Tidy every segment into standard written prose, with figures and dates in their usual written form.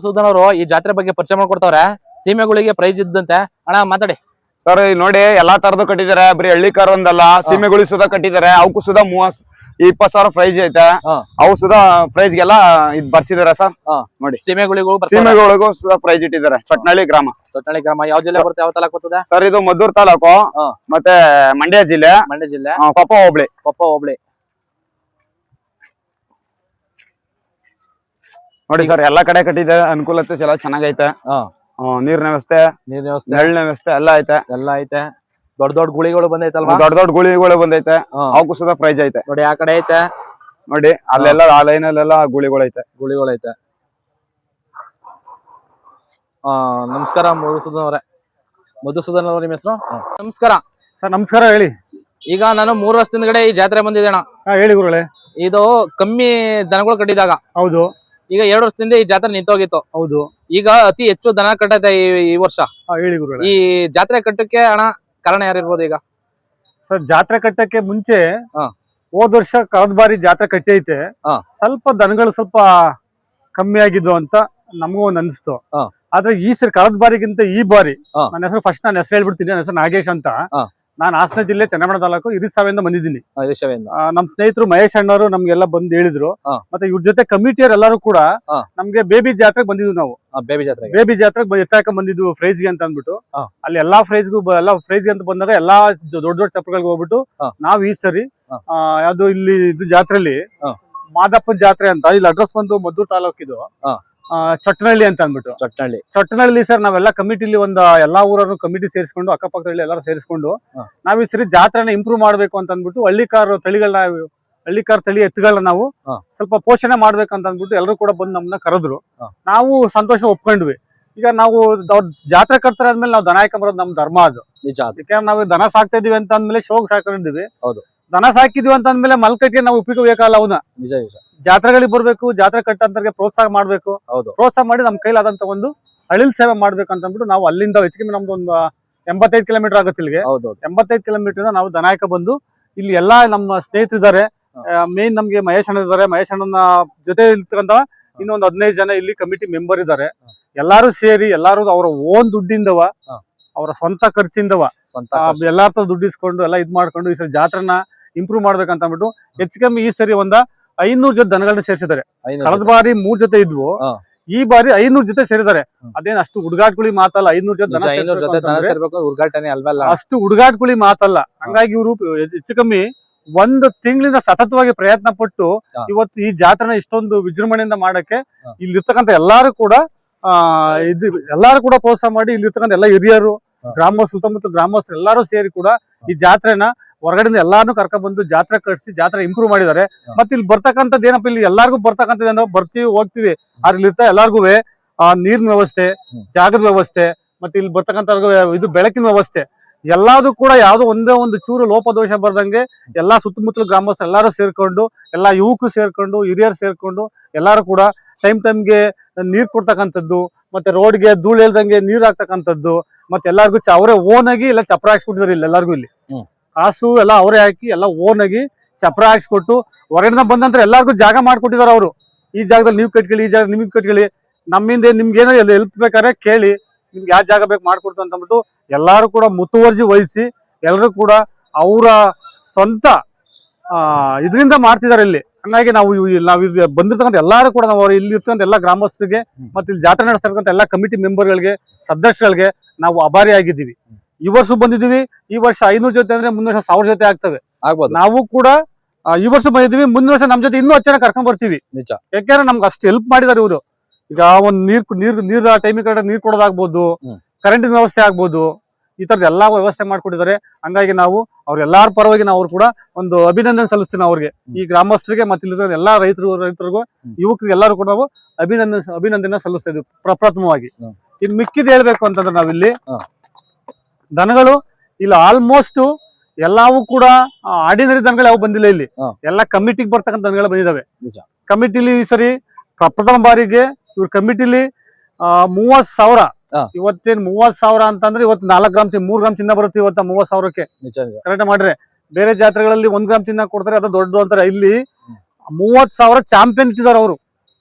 ಸುಧನ್ ಅವರು ಈ ಜಾತ್ರೆ ಬಗ್ಗೆ ಪರಿಚಯ ಮಾಡ್ಕೊಡ್ತಾವ್ರೆ. ಸೀಮೆಗಳಿಗೆ ಪ್ರೈಸ್ ಇದ್ದಂತೆ. ಅಣ್ಣ ಮಾತಾಡಿ ಸರ್. ನೋಡಿ ಎಲ್ಲಾ ತರದ್ದು ಕಟ್ಟಿದ್ದಾರೆ, ಬರೀ ಹಳ್ಳಿ ಕಾರ್ ಒಂದಲ್ಲ, ಸೀಮೆಗಳು ಸುಧಾ ಕಟ್ಟಿದ್ದಾರೆ. ಅವಕ್ಕೂ ಸುಧಾ 20,000 ಪ್ರೈಸ್ ಐತೆ. ಅವು ಸುಧಾ ಪ್ರೈಸ್ ಗೆಲ್ಲ ಇದ್ ಬರ್ಸಿದಾರೆ ಸರ್. ನೋಡಿ ಸೀಮೆಗಳಿಗೂ ಸುಧಾ ಪ್ರೈಸ್ ಇಟ್ಟಿದ್ದಾರೆ. ಚಟ್ನಳ್ಳಿ ಗ್ರಾಮ ಯಾವ ಜಿಲ್ಲೆ ಬರುತ್ತೆ, ಯಾವ ತಾಲೂಕು ಬರ್ತದೆ ಸರ್? ಇದು ಮದ್ದೂರು ತಾಲೂಕು, ಮತ್ತೆ ಮಂಡ್ಯ ಜಿಲ್ಲೆ, ಕೊಪ್ಪ ಹೋಬಳಿ. ನೋಡಿ ಸರ್, ಎಲ್ಲಾ ಕಡೆ ಕಟ್ಟಿದೆ. ಅನುಕೂಲತೆ ಎಲ್ಲ ಚೆನ್ನಾಗೈತೆ. ನೀರಿನ ವ್ಯವಸ್ಥೆ, ನೆರಳಿನ ವ್ಯವಸ್ಥೆ ಎಲ್ಲ ಐತೆ. ದೊಡ್ಡ ಗುಳಿಗಳು ಬಂದೈತಲ್ವಾ? ದೊಡ್ಡ ಗುಳಿಗಳು ಬಂದೈತೆ. ಅವಕ್ಕೂ ಸುಧಾ ಪ್ರೈಸ್ ಐತೆ. ನೋಡಿ ಆ ಕಡೆ ಐತೆ, ನೋಡಿ ಅಲ್ಲೆಲ್ಲ ಆ ಲೈನ್ ಅಲ್ಲೆಲ್ಲ ಗುಳಿಗಳೈತೆ. ನಮಸ್ಕಾರ ಮಧುಸೂದನ್ ಅವ್ರ ನಿಮ್ಮ ಹೆಸರು? ನಮಸ್ಕಾರ ಸರ್. ನಮಸ್ಕಾರ, ಹೇಳಿ. ಈಗ ನಾನು 3 ವರ್ಷದ ಕಡೆ ಈ ಜಾತ್ರೆ ಬಂದಿದ್ದೆ ಅಣ್ಣ. ಹೇಳಿ ಗುರುಗಳೇ. ಇದು ಕಮ್ಮಿ ದನಗಳು ಕಟ್ಟಿದಾಗ. ಹೌದು. ಈಗ 2 ವರ್ಷದಿಂದ ಈ ಜಾತ್ರೆ ನಿಂತೋಗಿತ್ತು. ಹೌದು. ಈಗ ಅತಿ ಹೆಚ್ಚು ದನ ಕಟ್ಟೈತೆ ಈ ವರ್ಷ. ಹೇಳಿ ಗುರುಗಳೇ. ಈ ಜಾತ್ರೆ ಕಟ್ಟಕ್ಕೆ ಅಣ್ಣ ಕಾರಣ ಯಾರಿರ್ಬೋದು? ಈಗ ಸರ್, ಜಾತ್ರೆ ಕಟ್ಟಕ್ಕೆ ಮುಂಚೆ ಹೋದ ವರ್ಷ ಕಳೆದ ಬಾರಿ ಜಾತ್ರೆ ಕಟ್ಟಿ ಐತೆ. ಸ್ವಲ್ಪ ದನಗಳು ಸ್ವಲ್ಪ ಕಮ್ಮಿ ಆಗಿದ್ದು ಅಂತ ನಮಗೂ ಒಂದು ಅನಿಸ್ತು. ಆದ್ರೆ ಈ ಸರಿ ಕಳೆದ ಬಾರಿಗಿಂತ ಈ ಬಾರಿ, ನನ್ನ ಹೆಸರು ಹೇಳ್ಬಿಡ್ತೀನಿ. ನನ್ನ ಹೆಸರು ನಾಗೇಶ್ ಅಂತ. ನಾನು ಹಾಸನ ಜಿಲ್ಲೆ ಚನ್ನಪಟ್ಟಣ ತಾಲೂಕು ಹಿರಿಸಾವೆಯಿಂದ ಬಂದಿದ್ದೀನಿ. ನಮ್ ಸ್ನೇಹಿತರು ಮಹೇಶ್ ಅಣ್ಣವರು ನಮ್ಗೆಲ್ಲ ಬಂದು ಹೇಳಿದ್ರು. ಮತ್ತೆ ಇವ್ರ ಜೊತೆ ಕಮಿಟಿಯರ್ ಎಲ್ಲರೂ ಕೂಡ ನಮ್ಗೆ ಬೇಬಿ ಜಾತ್ರೆಗೆ ಬಂದಿದ್ವಿ. ನಾವು ಬೇಬಿ ಜಾತ್ರೆಗೆ ಎತ್ತಾಕ ಬಂದಿದ್ವು ಪ್ರೈಸ್ಗೆ ಅಂತ ಅಂದ್ಬಿಟ್ಟು. ಅಲ್ಲಿ ಎಲ್ಲಾ ಪ್ರೈಸ್ಗೆ ಅಂತ ಬಂದಾಗ ಎಲ್ಲಾ ದೊಡ್ಡ ಚಪ್ಪಗಳಿಗೆ ಹೋಗ್ಬಿಟ್ಟು ನಾವ್ ಈ ಸರಿ ಯಾವ್ದು ಇಲ್ಲಿ ಇದು ಜಾತ್ರೆಲಿ ಮಾದಪ್ಪನ ಜಾತ್ರೆ ಅಂತ, ಇಲ್ಲಿ ಅಡ್ರೆಸ್ ಬಂದು ಮದ್ದೂರು ತಾಲೂಕಿದು ಚಟ್ನಳ್ಳಿ ಅಂತ ಅಂದ್ಬಿಟ್ಟು. ಚಟ್ನಳ್ಳಿ ಸರ್, ನಾವೆಲ್ಲ ಕಮಿಟಿಲಿ ಎಲ್ಲಾ ಊರನ್ನು ಕಮಿಟಿ ಸೇರಿಸ್ಕೊಂಡು, ಅಕ್ಕಪಕ್ಕದಲ್ಲಿ ಎಲ್ಲರೂ ಸೇರಿಸ್ಕೊಂಡು ನಾವ್ ಈ ಸರಿ ಜಾತ್ರೆನ ಇಂಪ್ರೂವ್ ಮಾಡ್ಬೇಕು ಅಂತ ಅಂದ್ಬಿಟ್ಟು ಹಳ್ಳಿಕಾರ್ ತಳಿ ಎತ್ತುಗಳನ್ನ ನಾವು ಸ್ವಲ್ಪ ಪೋಷಣೆ ಮಾಡ್ಬೇಕಂತ ಅಂದ್ಬಿಟ್ಟು ಎಲ್ಲರೂ ಕೂಡ ಬಂದು ನಮ್ಮನ್ನ ಕರೆದ್ರು. ನಾವು ಸಂತೋಷ ಒಪ್ಕೊಂಡ್ವಿ. ಈಗ ನಾವು ಜಾತ್ರೆ ಕಟ್ತಾರೆ ಆದ್ಮೇಲೆ ನಾವು ದನ ಹಾಕೊಂಬರೋದು ನಮ್ ಧರ್ಮ. ಅದು ಯಾಕಂದ್ರೆ ನಾವು ದನ ಸಾಕ್ತಾ ಇದೀವಿ ಅಂತ ಅಂದ್ಮೇಲೆ ಶೋಕ್ ಸಾಕೊಂಡಿದ್ವಿ. ದನ ಸಾಕಿದ್ವಿ ಅಂತ ಅಂದ್ಮೇಲೆ ಮಲ್ಕಟ್ಟಿಗೆ ನಾವು ಉಪಯೋಗಬೇಕಲ್ಲ ಅವನ್ನ. ಜಾತ್ರೆಗಳಿಗೆ ಬರ್ಬೇಕು, ಜಾತ್ರೆ ಕಟ್ಟಂತವ್ರಿಗೆ ಪ್ರೋತ್ಸಾಹ ಮಾಡ್ಬೇಕು. ಪ್ರೋತ್ಸಾಹ ಮಾಡಿ ನಮ್ ಕೈಲಾದಂತ ಒಂದು ಅಳಿಲ್ ಸೇವೆ ಮಾಡ್ಬೇಕು ಅಂತ ಅಂದ್ಬಿಟ್ಟು ನಾವು ಅಲ್ಲಿಂದ ಹೆಚ್ಚಿಗೆ ನಮ್ದು ಒಂದು 85 ಕಿಲೋಮೀಟರ್ ಆಗುತ್ತೆ ಇಲ್ಲಿಗೆ. 85 ಕಿಲೋಮೀಟರ್ ನಾವು ದನಾಯಕ ಬಂದು ಇಲ್ಲಿ ಎಲ್ಲಾ ನಮ್ಮ ಸ್ನೇಹಿತರಿದ್ದಾರೆ. ಮೇನ್ ನಮ್ಗೆ ಮಹೇಶ್ ಅಣ್ಣ ಇದ್ದಾರೆ. ಮಹೇಶ್ ಅಣ್ಣನ ಜೊತೆ ಇರ್ತಕ್ಕಂತ ಇನ್ನೊಂದು 15 ಜನ ಇಲ್ಲಿ ಕಮಿಟಿ ಮೆಂಬರ್ ಇದ್ದಾರೆ. ಎಲ್ಲಾರು ಸೇರಿ ಎಲ್ಲಾರು ಅವರ ಓನ್ ದುಡ್ಡಿಂದವ, ಅವರ ಸ್ವಂತ ಖರ್ಚಿಂದವ ಎಲ್ಲಾರ ದುಡ್ಡಿಸ್ಕೊಂಡು ಎಲ್ಲ ಇದ್ ಮಾಡ್ಕೊಂಡು ಈ ಸರಿ ಜಾತ್ರೆನ ಇಂಪ್ರೂವ್ ಮಾಡ್ಬೇಕಂತ ಅಂದ್ಬಿಟ್ಟು ಹೆಚ್ಚು ಕಮ್ಮಿ ಈ ಸರಿ 500 ಜೊತೆ ದನಗಳನ್ನ ಸೇರಿಸಿದ್ದಾರೆ. ಕಳೆದ ಬಾರಿ 3 ಜೊತೆ ಇದ್ವು, ಈ ಬಾರಿ 500 ಜೊತೆ ಸೇರಿದ್ದಾರೆ. ಅದೇನ್ ಅಷ್ಟು ಹುಡುಗಾಟ್ಗುಳಿ ಮಾತಲ್ಲ. 500 ಜೊತೆ ಅಷ್ಟು ಹುಡುಗಾಟ್ಗುಳಿ ಮಾತಲ್ಲ. ಹಂಗಾಗಿ ಇವರು ಹೆಚ್ಚು ಕಮ್ಮಿ 1 ತಿಂಗಳಿಂದ ಸತತವಾಗಿ ಪ್ರಯತ್ನ ಪಟ್ಟು ಇವತ್ತು ಈ ಜಾತ್ರೆನ ಇಷ್ಟೊಂದು ವಿಜೃಂಭಣೆಯಿಂದ ಮಾಡಕ್ಕೆ ಇಲ್ಲಿರ್ತಕ್ಕಂಥ ಎಲ್ಲಾರು ಕೂಡ ಪ್ರೋತ್ಸಾಹ ಮಾಡಿ, ಇಲ್ಲಿರ್ತಕ್ಕಂಥ ಎಲ್ಲ ಹಿರಿಯರು, ಸುತ್ತಮುತ್ತ ಗ್ರಾಮಸ್ಥರು ಎಲ್ಲಾರು ಸೇರಿ ಕೂಡ ಈ ಜಾತ್ರೆನ ಹೊರಗಡೆಯಿಂದ ಎಲ್ಲಾರು ಕರ್ಕೊಂಡ್ ಬಂದು ಜಾತ್ರೆ ಕಟ್ಸಿ ಜಾತ್ರೆ ಇಂಪ್ರೂವ್ ಮಾಡಿದ್ದಾರೆ. ಮತ್ತೆ ಇಲ್ಲಿ ಬರ್ತಕ್ಕಂಥದ್ದು ಏನಪ್ಪ, ಇಲ್ಲಿ ಎಲ್ಲಾರ್ಗು ಬರ್ತಕ್ಕಂಥದ್ದು ಬರ್ತೀವಿ ಹೋಗ್ತೀವಿ, ಆದ್ರೆ ಇಲ್ಲಿರ್ತ ಎಲ್ಲಾರ್ಗು ನೀರಿನ ವ್ಯವಸ್ಥೆ, ಜಾಗದ ವ್ಯವಸ್ಥೆ, ಮತ್ತೆ ಇಲ್ಲಿ ಬರ್ತಕ್ಕಂಥ ಇದು ಬೆಳಕಿನ ವ್ಯವಸ್ಥೆ ಎಲ್ಲಾದು ಕೂಡ ಯಾವ್ದೋ ಒಂದೇ ಒಂದು ಚೂರು ಲೋಪದೋಷ ಬರ್ದಂಗೆ ಎಲ್ಲಾ ಸುತ್ತಮುತ್ತಲ ಗ್ರಾಮಸ್ಥರು ಎಲ್ಲಾರು ಸೇರ್ಕೊಂಡು, ಎಲ್ಲಾ ಯುವಕರು ಸೇರ್ಕೊಂಡು, ಹಿರಿಯರು ಸೇರ್ಕೊಂಡು ಎಲ್ಲಾರು ಕೂಡ ಟೈಮ್ಗೆ ನೀರ್ ಕೊಡ್ತಕ್ಕಂಥದ್ದು, ಮತ್ತೆ ರೋಡ್ಗೆ ಧೂಳು ಹೇಳ್ದಂಗೆ ನೀರ್ ಹಾಕ್ತಕ್ಕಂಥದ್ದು, ಮತ್ತೆ ಎಲ್ಲಾರ್ಗು ಅವರೇ ಓನ್ ಆಗಿ ಎಲ್ಲ ಚಪ್ರ ಹಾಕ್ಸ್ಕೊಟ್ಟಿದ್ದಾರೆ. ಇಲ್ಲಿ ಎಲ್ಲಾರ್ಗು ಇಲ್ಲಿ ಕಾಸು ಎಲ್ಲ ಅವರೇ ಹಾಕಿ ಎಲ್ಲ ಓನ್ ಆಗಿ ಚಪ್ರ ಹಾಕ್ಸ್ಕೊಟ್ಟು ಹೊರಗಿನ ಬಂದಂತರ ಎಲ್ಲಾರ್ಗು ಜಾಗ ಮಾಡ್ಕೊಟ್ಟಿದ್ದಾರೆ ಅವರು. ಈ ಜಾಗದಲ್ಲಿ ನೀವು ಕಟ್ಕೊಳ್ಳಿ, ಈ ಜಾಗ ನಿಮ್ಗೆ ಕಟ್ಕೊಳ್ಳಿ, ನಮ್ಮಿಂದ ನಿಮ್ಗೆ ಏನೋ ಹೆಲ್ಪ್ ಬೇಕಾದ್ರೆ ಕೇಳಿ, ನಿಮ್ಗೆ ಯಾವ ಜಾಗ ಬೇಕು ಮಾಡ್ಕೊಡ್ತು ಅಂತ ಅಂದ್ಬಿಟ್ಟು ಎಲ್ಲಾರು ಕೂಡ ಮುತುವರ್ಜಿ ವಹಿಸಿ ಎಲ್ಲರೂ ಕೂಡ ಅವರ ಸ್ವಂತ ಇದರಿಂದ ಮಾಡ್ತಿದ್ದಾರೆ ಇಲ್ಲಿ. ಹಂಗಾಗಿ ನಾವು ಬಂದಿರ್ತಕ್ಕಂಥ ಎಲ್ಲಾರು ಕೂಡ ನಾವು ಇಲ್ಲಿ ಇರ್ತಕ್ಕಂಥ ಎಲ್ಲ ಗ್ರಾಮಸ್ಥರಿಗೆ ಮತ್ತೆ ಇಲ್ಲಿ ಜಾತ್ರೆ ನಡೆಸ್ತಕ್ಕಂಥ ಎಲ್ಲ ಕಮಿಟಿ ಮೆಂಬರ್ಗಳಿಗೆ, ಸದಸ್ಯಗಳಿಗೆ ನಾವು ಆಭಾರಿ ಆಗಿದ್ದೀವಿ. ಈ ವರ್ಷ ಬಂದಿದ್ದೀವಿ. ಈ ವರ್ಷ 500 ಜೊತೆ ಅಂದ್ರೆ ಮುಂದಿನ ವರ್ಷ 1000 ಜೊತೆ ಆಗ್ತವೆ. ನಾವು ಕೂಡ ಈ ವರ್ಷ ಬಂದಿದ್ದೀವಿ. ಮುಂದಿನ ವರ್ಷ ನಮ್ ಜೊತೆ ಇನ್ನೂ ಹೆಚ್ಚಾಗಿ ಕರ್ಕೊಂಡ್ ಬರ್ತೀವಿ. ಯಾಕಂದ್ರೆ ನಮ್ಗೆ ಅಷ್ಟು ಹೆಲ್ಪ್ ಮಾಡಿದಾರೆ ಇವರು. ಈಗ ಒಂದ್ ನೀರ್ ಟೈಮಿಗೆ ಕರೆಕ್ಟ್ ನೀರ್ ಕೊಡೋದಾಗ್ಬೋದು, ಕರೆಂಟಿನ ವ್ಯವಸ್ಥೆ ಆಗ್ಬೋದು, ಈ ತರದ ಎಲ್ಲಾ ವ್ಯವಸ್ಥೆ ಮಾಡ್ಕೊಟ್ಟಿದ್ದಾರೆ. ಹಂಗಾಗಿ ನಾವು ಅವ್ರೆಲ್ಲಾರ ಪರವಾಗಿ ನಾವು ಕೂಡ ಒಂದು ಅಭಿನಂದನೆ ಸಲ್ಲಿಸ್ತೀವಿ ಅವ್ರಿಗೆ, ಈ ಗ್ರಾಮಸ್ಥರಿಗೆ ಮತ್ತೆ ಇಲ್ಲಿ ಎಲ್ಲಾ ರೈತರಿಗೂ ಯುವಕರಿಗೆ ಎಲ್ಲರೂ ಕೂಡ ನಾವು ಅಭಿನಂದನೆ ಸಲ್ಲಿಸ್ತಾ ಇದ್ವಿ ಪ್ರಪ್ರಥಮವಾಗಿ. ಇನ್ ಮಿಕ್ಕಿದ್ ಹೇಳ್ಬೇಕು ಅಂತಂದ್ರೆ ನಾವಿಲ್ಲಿ ದನಗಳು ಇಲ್ಲಿ ಆಲ್ಮೋಸ್ಟ್ ಎಲ್ಲವೂ ಕೂಡ ಆರ್ಡಿನರಿ ದನಗಳು ಯಾವ ಬಂದಿಲ್ಲ. ಇಲ್ಲಿ ಎಲ್ಲ ಕಮಿಟಿಗೆ ಬರ್ತಕ್ಕಂಥ ದನಗಳು ಬಂದಿದ್ದಾವೆ. ಕಮಿಟಿಲಿ ಈ ಸರಿ ಪ್ರಥಮ ಬಾರಿಗೆ ಇವ್ರ ಕಮಿಟಿಲಿ 30,000, ಇವತ್ತೇನ್ 30,000 ಅಂತಂದ್ರೆ ಇವತ್ತು 4 ಗ್ರಾಮ್ 3 ಗ್ರಾಮ್ ಚಿನ್ನ ಬರುತ್ತೆ. ಇವತ್ತ 30,000ಕ್ಕೆ ಕರೆಕ್ಟ್ ಮಾಡ್ರೆ. ಬೇರೆ ಜಾತ್ರೆಗಳಲ್ಲಿ 1 ಗ್ರಾಮ್ ಚಿನ್ನ ಕೊಡ್ತಾರೆ, ಅದು ದೊಡ್ಡದು ಅಂತಾರೆ. ಇಲ್ಲಿ 30,000 ಚಾಂಪಿಯನ್ ಇಟ್ಟಿದ್ದಾರೆ ಅವರು.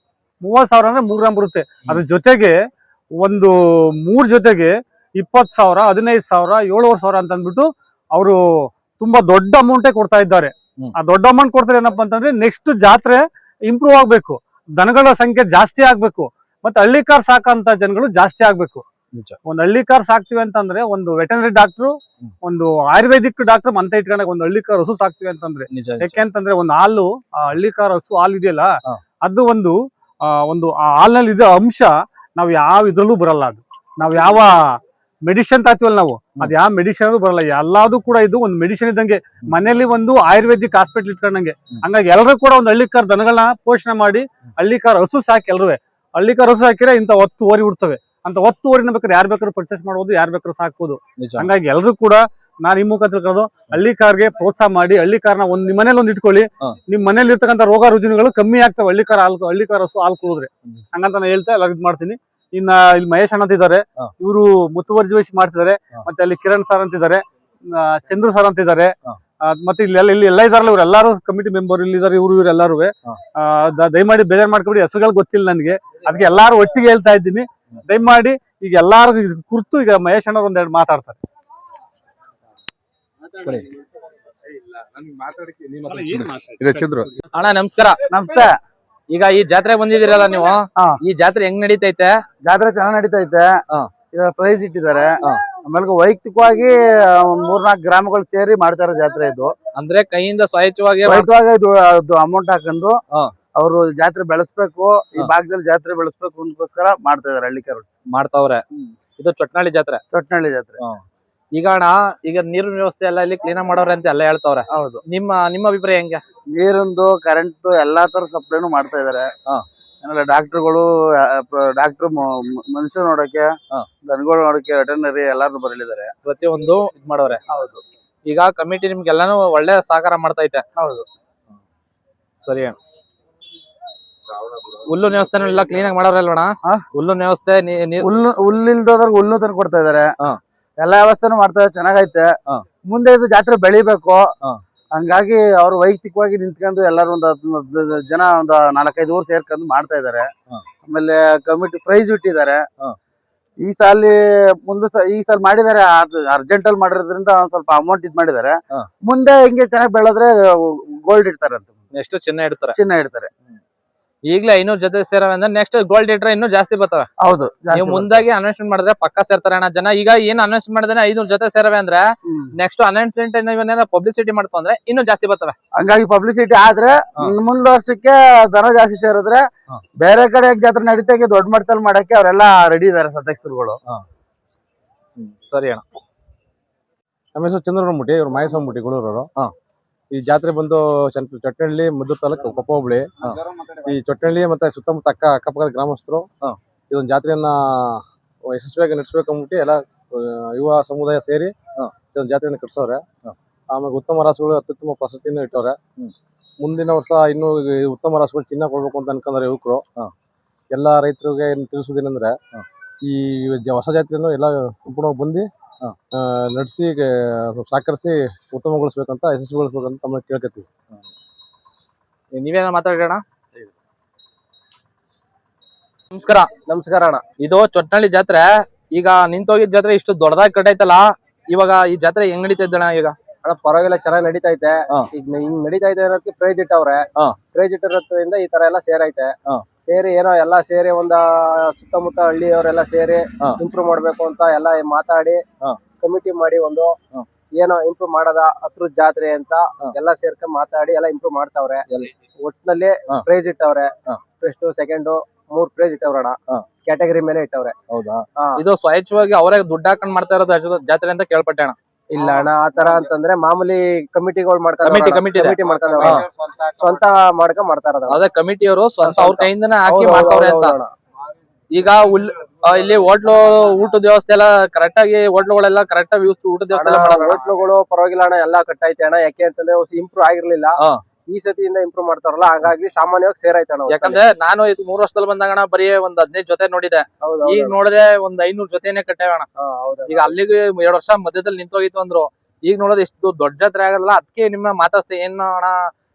30,000 ಅಂದ್ರೆ 3 ಗ್ರಾಮ್ ಬರುತ್ತೆ. ಅದ್ರ ಜೊತೆಗೆ ಒಂದು 3 ಜೊತೆಗೆ 20,000, 15,000, 7,500 ಅಂತ ಅಂದ್ಬಿಟ್ಟು ಅವರು ತುಂಬಾ ದೊಡ್ಡ ಅಮೌಂಟೇ ಕೊಡ್ತಾ ಇದ್ದಾರೆ. ಆ ದೊಡ್ಡ ಅಮೌಂಟ್ ಕೊಡ್ತಾರೆ ಏನಪ್ಪಾ ಅಂತಂದ್ರೆ ನೆಕ್ಸ್ಟ್ ಜಾತ್ರೆ ಇಂಪ್ರೂವ್ ಆಗ್ಬೇಕು, ದನಗಳ ಸಂಖ್ಯೆ ಜಾಸ್ತಿ ಆಗ್ಬೇಕು, ಮತ್ತೆ ಹಳ್ಳಿಕಾರ್ ಸಾಕಂತ ಜನಗಳು ಜಾಸ್ತಿ ಆಗ್ಬೇಕು. ಒಂದು ಹಳ್ಳಿಕಾರ್ ಸಾಕ್ತಿವಿ ಅಂತಂದ್ರೆ ಒಂದು ವೆಟನರಿ ಡಾಕ್ಟ್ರು, ಒಂದು ಆಯುರ್ವೇದಿಕ್ ಡಾಕ್ಟರ್ ಅಂತ ಇಟ್ಕೊಂಡಾಗ ಒಂದು ಹಳ್ಳಿಕಾರ್ ಹಸು ಸಾಕ್ತಿವಿ ಅಂತಂದ್ರೆ ಯಾಕೆಂತಂದ್ರೆ ಒಂದು ಹಾಲು, ಆ ಹಳ್ಳಿಕಾರ್ ಹಸು ಹಾಲು ಇದೆಯಲ್ಲ ಅದು ಒಂದು ಆ ಹಾಲಿನಲ್ಲಿ ಇರೋ ಅಂಶ ನಾವ್ ಯಾವ ಇದ್ರಲ್ಲೂ ಬರಲ್ಲ. ಅದು ನಾವ್ ಯಾವ ಮೆಡಿಸಿನ್ ತಾತೀವಲ್ಲ ನಾವು, ಅದ್ ಯಾವ ಮೆಡಿಸಿನ್ ಬರಲ್ಲ. ಎಲ್ಲಾದು ಕೂಡ ಇದು ಒಂದು ಮೆಡಿಸಿನ್ ಇದ್ದಂಗೆ, ಮನೆಯಲ್ಲಿ ಒಂದು ಆಯುರ್ವೇದಿಕ್ ಹಾಸ್ಪಿಟಲ್ ಇಟ್ಕೊಂಡಂಗೆ. ಹಂಗಾಗಿ ಎಲ್ಲರೂ ಕೂಡ ಒಂದು ಹಳ್ಳಿಕಾರ್ ದನಗಳನ್ನ ಪೋಷಣೆ ಮಾಡಿ ಹಳ್ಳಿಕಾರ್ ಹಸು ಸಾಕಿ ಎಲ್ರೂ ಹಳ್ಳಿಕಾರ್ ಹಸು ಹಾಕಿದ್ರೆ ಇಂತ 10 ಓರಿ ಉಡ್ತವೆ. ಅಂತ 10 ಓರಿನ ಬೇಕಾದ್ರೆ ಯಾರು ಬೇಕಾದ್ರೂ ಪರ್ಚೇಸ್ ಮಾಡ್ಬೋದು, ಯಾರು ಬೇಕಾದ್ರೂ ಸಾಕ್ಬೋದು. ಹಂಗಾಗಿ ಎಲ್ರು ಕೂಡ ನಾನು ಈ ಮುಖ ತಿಳ್ಕೊಳ್ಳೋದು, ಹಳ್ಳಿಕಾರ್ಗೆ ಪ್ರೋತ್ಸಾಹ ಮಾಡಿ ಹಳ್ಳಿಕಾರ್ನ ನಿಮ್ ಮನೇಲಿ ಒಂದು ಇಟ್ಕೊಳ್ಳಿ. ನಿಮ್ ಮನೇಲಿ ಇರ್ತಕ್ಕಂಥ ರೋಗ ರುಜಿನಗಳು ಕಮ್ಮಿ ಆಗ್ತವೆ ಹಳ್ಳಿಕಾರ್ ಹಸು ಹಾಲು ಕುಡಿದ್ರೆ. ಹಂಗಂತ ನಾನು ಹೇಳ್ತಾ ಎಲ್ಲ ಇದು ಮಾಡ್ತೀನಿ. ಇನ್ನ ಇಲ್ಲಿ ಮಹೇಶ್ ಅಣ್ಣ ಅಂತಿದ್ದಾರೆ, ಇವರು ಮುತುವರ್ಜಿ ವಹಿಸಿ ಮಾಡ್ತಿದ್ದಾರೆ. ಮತ್ತೆ ಅಲ್ಲಿ ಕಿರಣ್ ಸರ್ ಅಂತಿದ್ದಾರೆ, ಚಂದ್ರು ಸರ್ ಅಂತಿದ್ದಾರೆ, ಮತ್ತೆ ಇಲ್ಲಿ ಎಲ್ಲ ಇದಾರಲ್ಲ, ಇವ್ರು ಎಲ್ಲಾರು ಕಮಿಟಿ ಮೆಂಬರ್ ಇಲ್ಲಿ ಇದಾರೆ. ಇವ್ರು ಎಲ್ಲಾರು ದಯಮಾಡಿ ಬೇಜಾರ್ ಮಾಡ್ಕೊಬಿಡಿ, ಹೆಸರುಗಳು ಗೊತ್ತಿಲ್ಲ ನನಗೆ, ಅದಕ್ಕೆ ಎಲ್ಲಾರು ಒಟ್ಟಿಗೆ ಹೇಳ್ತಾ ಇದ್ದೀನಿ. ದಯಮಾಡಿ ಈಗ ಎಲ್ಲಾರು ಕುರ್ತು ಈಗ ಮಹೇಶ್ ಅಣ್ಣ ಒಂದೆರಡು ಮಾತಾಡ್ತಾರೆ. ಅಣ್ಣ ನಮಸ್ಕಾರ. ನಮಸ್ತೆ. ಈಗ ಈ ಜಾತ್ರೆ ಬಂದಿದ್ದೀರಲ್ಲ ನೀವು, ಈ ಜಾತ್ರೆ ಹೆಂಗ್ ನಡೀತೈತೆ? ಜಾತ್ರೆ ಚೆನ್ನಾಗ್ ನಡೀತೈತೆ. ಈಗ ಪ್ರೈಸ್ ಇಟ್ಟಿದ್ದಾರೆ. ಆಮೇಲೆ ವೈಯಕ್ತಿಕವಾಗಿ 3-4 ಗ್ರಾಮಗಳು ಸೇರಿ ಮಾಡ್ತಾರೆ ಜಾತ್ರೆ. ಇದು ಅಂದ್ರೆ ಕೈಯಿಂದ ಸ್ವಚ್ಛವಾಗಿ ಇದು ಅಮೌಂಟ್ ಹಾಕೊಂಡು ಅವರು ಜಾತ್ರೆ ಬೆಳೆಸ್ಬೇಕು, ಈ ಭಾಗದಲ್ಲಿ ಜಾತ್ರೆ ಬೆಳೆಸ್ಬೇಕು ಅದಕ್ಕೋಸ್ಕರ ಮಾಡ್ತಾ ಇದಾರೆ ಹಳ್ಳಿಕಾರು ಮಾಡ್ತಾವ್ರೆ. ಇದು ಚೊಟ್ನಳ್ಳಿ ಜಾತ್ರೆ. ಈಗ ಅಣ್ಣ, ಈಗ ನೀರಿನ ವ್ಯವಸ್ಥೆ ಎಲ್ಲ ಇಲ್ಲಿ ಕ್ಲೀನ್ ಮಾಡೋರೆ ಅಂತ ಎಲ್ಲ ಹೇಳ್ತಾವ್ರೆ. ಹೌದು. ನಿಮ್ಮ ಅಭಿಪ್ರಾಯ ಹೆಂಗೆ? ನೀರಿಂದು, ಕರೆಂಟ್ ಎಲ್ಲಾ ತರ ಸಪ್ಲೈನು ಮಾಡ್ತಾ ಇದಾರೆ. ಆಮೇಲೆ ಡಾಕ್ಟರ್ಗಳು, ಮನುಷ್ಯ ನೋಡಕ್ಕೆ, ದನಗಳು ನೋಡಕ್ಕೆ, ವೆಟರ್ನರಿ ಎಲ್ಲಾರು ಬರಲಿದ್ದಾರೆ. ಪ್ರತಿಯೊಂದು ಇದ್ ಮಾಡೋರೆ. ಹೌದು. ಈಗ ಕಮಿಟಿ ನಿಮ್ಗೆಲ್ಲಾನು ಒಳ್ಳೆ ಸಹಕಾರ ಮಾಡ್ತೈತೆ. ಹೌದು. ಸರಿ ಅಣ್ಣ. ಹುಲ್ಲು ವ್ಯವಸ್ಥೆ ಎಲ್ಲ ಕ್ಲೀನ್ ಆಗಿ ಮಾಡೋರಲ್ವಣ? ಹುಲ್ಲು ವ್ಯವಸ್ಥೆ, ಹುಲ್ಲಿಲ್ದೋದ್ರಿಗೆ ಹುಲ್ಲು ತಂದು ಕೊಡ್ತಾ ಇದಾರೆ. ಎಲ್ಲಾ ವ್ಯವಸ್ಥೆನೂ ಮಾಡ್ತಾ ಇದಾರೆ, ಚೆನ್ನಾಗೈತೆ. ಮುಂದೆ ಇದು ಜಾತ್ರೆ ಬೆಳಿಬೇಕು. ಹಂಗಾಗಿ ಅವ್ರು ವೈಯಕ್ತಿಕವಾಗಿ ನಿಂತ್ಕೊಂಡು ಎಲ್ಲಾರು ಒಂದು 10 ಜನ, ಒಂದು 4-5 ಊರು ಸೇರ್ಕೊಂಡು ಮಾಡ್ತಾ ಇದಾರೆ. ಆಮೇಲೆ ಕಮಿಟಿ ಪ್ರೈಸ್ ಇಟ್ಟಿದ್ದಾರೆ. ಈ ಸಾಲ ಮಾಡಿದ್ದಾರೆ, ಅರ್ಜೆಂಟ್ ಅಲ್ಲಿ ಮಾಡಿರೋದ್ರಿಂದ ಒಂದ್ ಸ್ವಲ್ಪ ಅಮೌಂಟ್ ಇದ್ ಮಾಡಿದ್ದಾರೆ. ಮುಂದೆ ಹಿಂಗೆ ಚೆನ್ನಾಗಿ ಬೆಳೆದ್ರೆ ಗೋಲ್ಡ್ ಇಡ್ತಾರೆ ಅಂತ. ನೆಕ್ಸ್ಟ್ ಚಿನ್ನ ಇಡ್ತಾರೆ. ಈಗ್ಲೇ 500 ಜೊತೆ ಸೇರವೆ ಅಂದ್ರೆ ನೆಕ್ಸ್ಟ್ ಗೋಲ್ಡ್ ಇಟ್ರೆ ಇನ್ನೂ ಜಾಸ್ತಿ ಬರ್ತವೆ. ಹೌದು. ನೀವು ಮುಂದಾಗಿ ಅನೌನ್ಸ್ಮೆಂಟ್ ಮಾಡಿದ್ರೆ ಪಕ್ಕ ಸೇರ್ತಾರೆ ಅಣ್ಣ ಜನ. ಈಗ ಏನ್ ಅನೌನ್ಸ್ಮೆಂಟ್ ಮಾಡಿದ್ರೆ 500 ಜೊತೆ ಸೇರವೆ ಅಂದ್ರೆ ನೆಕ್ಸ್ಟ್ ಅನೌನ್ಸ್ಮೆಂಟ್ ಪಬ್ಲಿಸಿಟಿ ಮಾಡ್ತು ಅಂದ್ರೆ ಇನ್ನೂ ಜಾಸ್ತಿ ಬರ್ತವೆ. ಹಂಗಾಗಿ ಪಬ್ಲಿಸಿಟಿ ಆದ್ರೆ ಮುಂದ್ ವರ್ಷಕ್ಕೆ ದನ ಜಾಸ್ತಿ ಸೇರಿದ್ರೆ ಬೇರೆ ಕಡೆ ಜಾತ್ರೆ ನಡೀತಾಗೆ ದೊಡ್ಡ ಮಟ್ಟದಲ್ಲಿ ಮಾಡಕ್ಕೆ ಅವರೆಲ್ಲ ರೆಡಿ ಇದಾರೆ ಸದಸ್ಯರುಗಳು. ಸರಿ ಅಣ್ಣ. ನಮ್ಮ ಹೆಸರು ಚಂದ್ರಮುಟ್ಟಿ, ಇವ್ರು ಮಹೇಶ್ವರಮುಟ್ಟಿ ಗುಳೂರವರು. ಈ ಜಾತ್ರೆ ಬಂದು ಚೊಟ್ಟನಹಳ್ಳಿ, ಮದ್ದೂರು ತಾಲೂಕು, ಕೊಪ್ಪ ಹೋಬಳಿ. ಈ ಚೊಟ್ಟನಹಳ್ಳಿ ಮತ್ತೆ ಸುತ್ತಮುತ್ತ ಅಕ್ಕಪಕ್ಕದ ಗ್ರಾಮಸ್ಥರು ಇದೊಂದು ಜಾತ್ರೆಯನ್ನ ಯಶಸ್ವಿಯಾಗಿ ನಡೆಸಬೇಕು ಅಂದ್ಬಿಟ್ಟು ಎಲ್ಲ ಯುವ ಸಮುದಾಯ ಸೇರಿ ಇದೊಂದು ಜಾತ್ರೆಯನ್ನ ಕಟ್ಸವ್ರೆ. ಆಮೇಲೆ ಉತ್ತಮ ರಾಸುಗಳು ಅತ್ಯುತ್ತಮ ಪ್ರಶಸ್ತಿನ ಇಟ್ಟವ್ರೆ. ಮುಂದಿನ ವರ್ಷ ಇನ್ನು ಉತ್ತಮ ರಾಸುಗಳು ಚಿನ್ನ ಕೊಡ್ಬೇಕು ಅಂತ ಅನ್ಕೊಂಡ್ರೆ ಯುವಕರು. ಎಲ್ಲಾ ರೈತರಿಗೆ ತಿಳಿಸುವುದೇನಂದ್ರೆ, ಈ ಹೊಸ ಜಾತ್ರೆಯನ್ನು ಎಲ್ಲ ಸಂಪೂರ್ಣವಾಗಿ ಬಂದು ನಡೆಸಿ ಸಹಕರಿಸಿ ಉತ್ತಮಗೊಳಿಸ್ಬೇಕಂತ, ಯಶಸ್ವಿಗೊಳಿಸ್ಬೇಕಂತ ತಮ್ಮನ್ನ ಕೇಳ್ಕೊತೀವಿ. ನೀವೇನ ಮಾತಾಡೋಣ? ನಮಸ್ಕಾರ ಅಣ್ಣ. ಇದು ಚೊಟ್ನಳ್ಳಿ ಜಾತ್ರೆ ಈಗ ನಿಂತೋಗಿದ್ ಜಾತ್ರೆ ಇಷ್ಟು ದೊಡ್ಡದಾಗಿ ಕಟ್ಟೈತಲ್ಲ, ಇವಾಗ ಈ ಜಾತ್ರೆ ಹೆಂಗ್ ನಡೀತಾ ಇದ್ದಣ್ಣ? ಈಗ ಅಣ್ಣ ಪರವಾಗಿಲ್ಲ, ಚೆನ್ನಾಗಿ ನಡೀತೈತೆ. ಈಗ ಹಿಂಗ್ ನಡೀತೈತೆ ಅನ್ನೋದಕ್ಕೆ ಪ್ರೈಜ್ ಇಟ್ಟವ್ರೆ. ಪ್ರೈಜ್ ಇಟ್ಟಿರೋದ್ರಿಂದ ಈ ತರ ಎಲ್ಲ ಸೇರೈತೆ. ಸೇರಿ ಏನೋ ಎಲ್ಲಾ ಸೇರಿ ಒಂದ ಸುತ್ತಮುತ್ತ ಹಳ್ಳಿಯವರೆಲ್ಲ ಸೇರಿ ಇಂಪ್ರೂವ್ ಮಾಡ್ಬೇಕು ಅಂತ ಎಲ್ಲ ಮಾತಾಡಿ ಕಮಿಟಿ ಮಾಡಿ ಒಂದು ಏನೋ ಇಂಪ್ರೂವ್ ಮಾಡೋದ ಹತ್ರ ಜಾತ್ರೆ ಅಂತ ಎಲ್ಲ ಸೇರ್ಕೊಂಡ್ ಮಾತಾಡಿ ಎಲ್ಲ ಇಂಪ್ರೂವ್ ಮಾಡ್ತಾವ್ರೆ. ಒಟ್ಟಿನಲ್ಲಿ ಪ್ರೈಜ್ ಇಟ್ಟವ್ರೆ. ಫಸ್ಟ್, ಸೆಕೆಂಡ್ 3 ಪ್ರೈಜ್ ಇಟ್ಟವ್ರಣ. ಕ್ಯಾಟಗರಿ ಮೇಲೆ ಇಟ್ಟವ್ರೆ. ಹೌದಾ? ಇದು ಸ್ವಚ್ಛವಾಗಿ ಅವರೇ ದುಡ್ಡು ಹಾಕೊಂಡ್ ಮಾಡ್ತಾ ಇರೋದು ಜಾತ್ರೆ ಅಂತ ಕೇಳ್ಪಟ್ಟೆ ಅಣ್ಣ. ಇಲ್ಲ ಅಣ್ಣ, ಆತರ ಅಂತಂದ್ರೆ ಮಾಮೂಲಿ ಕಮಿಟಿಗಳು ಕಮಿಟಿ ಮಾಡ್ತಾರೆ, ಸ್ವಂತ ಮಾಡ್ತಾ ಇರೋದು. ಅದೇ ಕಮಿಟಿಯವರು ಸ್ವಂತ ಅವ್ರ ಕೈಯಿಂದನೇ ಹಾಕಿ ಮಾಡ್ತಾವ್ರೆ ಅಂತ. ಈಗ ಇಲ್ಲಿ ಊಟದ ವ್ಯವಸ್ಥೆ ಎಲ್ಲ ಕರೆಕ್ಟ್ ಆಗಿ, ಹೋಟ್ಲುಗಳೆಲ್ಲ ಕರೆಕ್ಟ್ ಆಗಿ ಊಟದ ವ್ಯವಸ್ಥೆ ಹೋಟ್ಲುಗಳು ಪರವಾಗಿಲ್ಲ ಅಣ್ಣ, ಎಲ್ಲಾ ಕಟ್ಟೈತೆ ಅಣ್ಣ. ಯಾಕೆ ಅಂತಂದ್ರೆ ಇಂಪ್ರೂವ್ ಆಗಿರ್ಲಿಲ್ಲ, ಈ ಸತಿಯಿಂದ ಇಂಪ್ರೂವ್ ಮಾಡ್ತಾರಲ್ಲ, ಹಾಗಾಗಿ ಸಾಮಾನ್ಯವಾಗಿ ಸೇರೈತಣ್ಣ. ಯಾಕಂದ್ರೆ ನಾನು ಇದು 3 ವರ್ಷದಲ್ಲಿ ಬಂದಾಗ ಬರೀ ಒಂದ್ 15 ಜೊತೆ ನೋಡಿದೆ. ಈಗ ನೋಡಿದೆ ಒಂದ್ 500 ಜೊತೆನೆ ಕಟ್ಟೇವಣ. ಈಗ ಅಲ್ಲಿಗೆ 2 ವರ್ಷ ಮಧ್ಯದಲ್ಲಿ ನಿಂತೋಗಿತ್ತು ಅಂದ್ರು. ಈಗ ನೋಡೋದು ಇಷ್ಟು ದೊಡ್ಡ ಜಾತ್ರೆ ಆಗಲ್ಲ. ಅದಕ್ಕೆ ನಿಮ್ಮ ಮಾತಾಡ್ತೆ, ಏನ್ ಅಣ್ಣ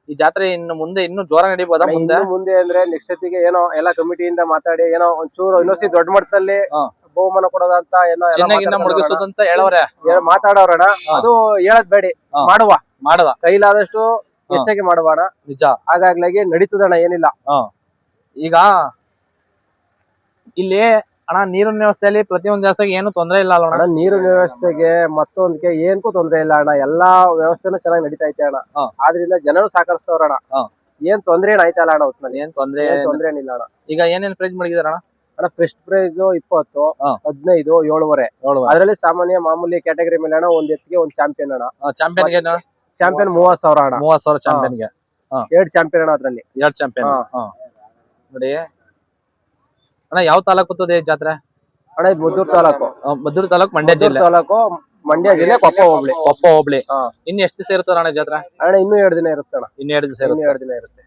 ಈ ಜಾತ್ರೆ ಇನ್ನು ಮುಂದೆ ಇನ್ನು ಜೋರ ನಡೀಬೋದಾ ಮುಂದೆ? ಇನ್ನು ಮುಂದೆ ಅಂದ್ರೆ ನೆಕ್ಸ್ಟ್ ಸತಿಗೆ ಏನೋ ಎಲ್ಲ ಕಮಿಟಿಯಿಂದ ಮಾತಾಡಿ ಏನೋ ಒಂಚೂರು ಇನ್ನೊಸಿ ದೊಡ್ಡ ಮಟ್ಟದಲ್ಲಿ ಬಹುಮಾನ ಕೊಡೋದಂತ ಏನೋ ಎಲ್ಲ ಚಿನ್ನಗಿನ್ನ ಮುಳುಗಿಸೋದಂತ ಹೇಳವ್ರೆ. ಮಾತಾಡೋರಣ. ಅದು ಹೇಳದ್ ಬೇಡಿ, ಮಾಡುವ ಕೈಲಾದಷ್ಟು ಹೆಚ್ಚಾಗಿ ಮಾಡುವಣ. ನಿಜ. ಹಾಗಾಗ್ಲಾಗಿ ನಡೀತದಣ್ಣ, ಏನಿಲ್ಲ. ಈಗ ಇಲ್ಲಿ ಅಣ್ಣ ನೀರಿನ ವ್ಯವಸ್ಥೆಯಲ್ಲಿ ಪ್ರತಿಯೊಂದು ಜಾಸ್ತಿಯಾಗಿ ಏನು ತೊಂದ್ರೆ ಇಲ್ಲ ಅಲ್ಲ ಅಣ್ಣ? ನೀರಿನ ವ್ಯವಸ್ಥೆಗೆ ಮತ್ತೊಂದಕ್ಕೆ ಏನ್ಕೂ ತೊಂದ್ರೆ ಇಲ್ಲ ಅಣ್ಣ. ಎಲ್ಲಾ ವ್ಯವಸ್ಥೆನೂ ಚೆನ್ನಾಗಿ ನಡೀತಾ ಐತೆ ಅಣ್ಣ. ಆದ್ರಿಂದ ಜನರು ಸಹಕರಿಸ್ತವ್ರಣ. ಏನ್ ತೊಂದ್ರೆ ಏನಾಯ್ತಾ ಇಲ್ಲ ಅಣ್ಣ? ಒಟ್ನಲ್ಲಿ ಏನ್ ತೊಂದ್ರೆ ಏನಿಲ್ಲ ಅಣ್ಣ. ಈಗ ಏನೇನ್ ಪ್ರೈಸ್ ಮಾಡಿದಾರ ಅಣ್ಣ? First prize 20, 15, 7.5. ಅದ್ರಲ್ಲಿ ಸಾಮಾನ್ಯ ಮಾಮೂಲಿ ಕ್ಯಾಟಗರಿ ಮೇಲೆ ಅಣ್ಣ ಒಂದ್ ಎತ್ತಿಗೆ ಒಂದ್ ಚಾಂಪಿಯನ್ ಅಣ್ಣ. ಚಾಂಪಿಯನ್ 30,000 ಅಣ್ಣ. 30,000 ಚಾಂಪಿಯನ್ಗೆ 2 ಚಾಂಪಿಯನ್ ಅಣ್ಣ. ಅದ್ರಲ್ಲಿ 2 ಚಾಂಪಿಯನ್. ನೋಡಿ ಅಣ್ಣ, ಯಾವ ತಾಲೂಕು ಬರ್ತದೆ ಜಾತ್ರೆ? ಅಣ್ಣ ಇದು ಮದ್ದೂರು ತಾಲೂಕು. ಮದ್ದೂರು ತಾಲೂಕು, ಮಂಡ್ಯ ಜಿಲ್ಲೆ. ಮಂಡ್ಯ ಜಿಲ್ಲೆ, ಕೊಪ್ಪ ಹೋಬಳಿ. ಇನ್ನು ಎಷ್ಟು ದಿವಸ ಇರ್ತದೆ ಅಣ್ಣ ಜಾತ್ರೆ? ಅಣ್ಣ ಇನ್ನೂ 2 ದಿನ ಇರುತ್ತೆ ಅಣ್ಣ. ಇನ್ನು 2 ದಿವಸ ಇರುತ್ತೆ.